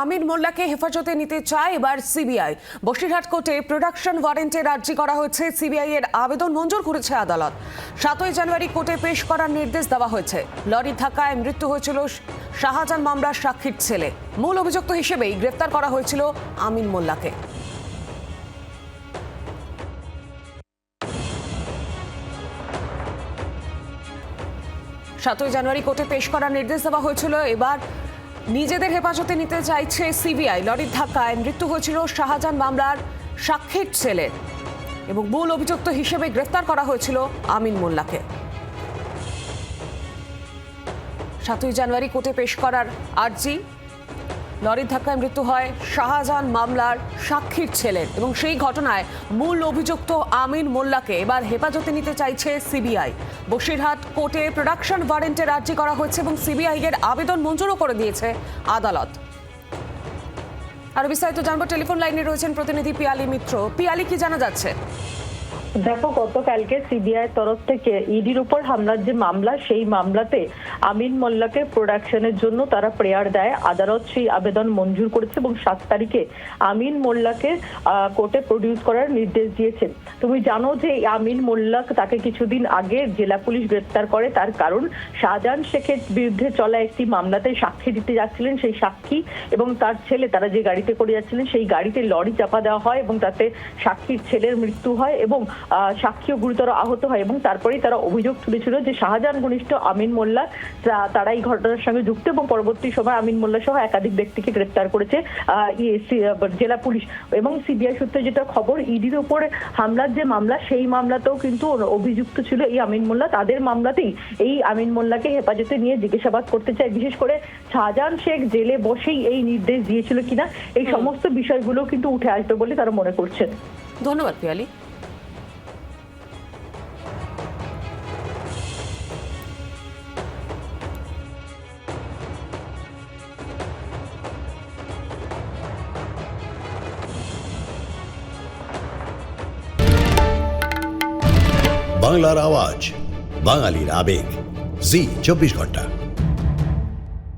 আমিন মোল্লাকে হেফাজতে নিতে চায় এবার সিবিআই। বসিরহাট কোর্টে প্রোডাকশন ওয়ারেন্টের আর্জি করা হয়েছে। সিবিআই এর আবেদন মঞ্জুর করেছে আদালত। 7ই জানুয়ারি কোর্টে পেশ করার নির্দেশ দেওয়া হয়েছে। লরির ধাক্কায় মৃত্যু হয়েছিল শাহজাহান মামলার সাক্ষীর ছেলে। মূল অভিযুক্ত হিসেবেই গ্রেফতার করা হয়েছিল আমিন মোল্লাকে। সাতই জানুয়ারি কোর্টে পেশ করার নির্দেশ দেওয়া হয়েছিল। এবার নিজেদের হেফাজতে নিতে চাইছে সিবিআই। লরির ধাক্কায় মৃত্যু হয়েছিল শাহজাহান মামলার সাক্ষীর ছেলের এবং মূল অভিযুক্ত হিসেবে গ্রেফতার করা হয়েছিল আমিন মোল্লাকে। 7ই জানুয়ারি কোর্টে পেশ করার আর্জি। লরির ধাক্কায় মৃত্যু হয় শাহজাহান মামলার সাক্ষীর ছেলের এবং সেই ঘটনায় মূল অভিযুক্ত আমিন মোল্লাকে এবার হেফাজতে নিতে চাইছে সিবিআই। বসিরহাট কোর্টে প্রোডাকশন ওয়ারেন্টের আর্জি করা হয়েছে এবং সিবিআই এর আবেদন মঞ্জুরও করে দিয়েছে আদালত। আর বিস্তারিত জানবো, টেলিফোন লাইনে রয়েছেন প্রতিনিধি পিয়ালি মিত্র। পিয়ালি, কি জানা যাচ্ছে? দেখো, গতকালকে সিবিআই তরফ থেকে ইডির উপর হামলার যে মামলা, সেই মামলাতে আমিন মোল্লাকে প্রোডাকশনের জন্য তারা প্রেয়ার দেয়। আদালত সেই আবেদন মঞ্জুর করেছে এবং 7 তারিখে আমিন মোল্লাকে কোর্টে প্রডিউস করার নির্দেশ দিয়েছে। তুমি জানো যে আমিন মোল্লা, তাকে কিছুদিন আগে জেলা পুলিশ গ্রেপ্তার করে। তার কারণ শাহজাহান শেখের বিরুদ্ধে চলা একটি মামলাতে সাক্ষী দিতে যাচ্ছিলেন। সেই সাক্ষী এবং তার ছেলে, তারা যে গাড়িতে করে যাচ্ছিলেন, সেই গাড়িতে লরি চাপা দেওয়া হয় এবং তাতে সাক্ষীর ছেলের মৃত্যু হয় এবং সাক্ষীও গুরুতর আহত হয়। এবং তারপরেই তারা অভিযোগ তুলেছিল যে শাহজাহান ঘনিষ্ঠ আমিন মোল্লা তারা এই ঘটনার সঙ্গে যুক্ত এবং পরবর্তী সময় আমিন মোল্লা সহ একাধিক ব্যক্তিকে গ্রেপ্তার করেছে জেলা পুলিশ। এবং সিবিআই সূত্রে যেটা খবর, ইডির উপর হামলার যে মামলা, সেই মামলাতেও কিন্তু অভিযুক্ত ছিল এই আমিন মোল্লা। তাদের মামলাতেই এই আমিন মোল্লাকে হেফাজতে নিয়ে জিজ্ঞাসাবাদ করতে চায়। বিশেষ করে শাহজাহান শেখ জেলে বসেই এই নির্দেশ দিয়েছিল কিনা, এই সমস্ত বিষয়গুলো কিন্তু উঠে আসবে বলে তারা মনে করছেন। ধন্যবাদ পিয়ালি। বাংলার আওয়াজ, বাঙালির আবেগ, জি 24 ঘন্টা।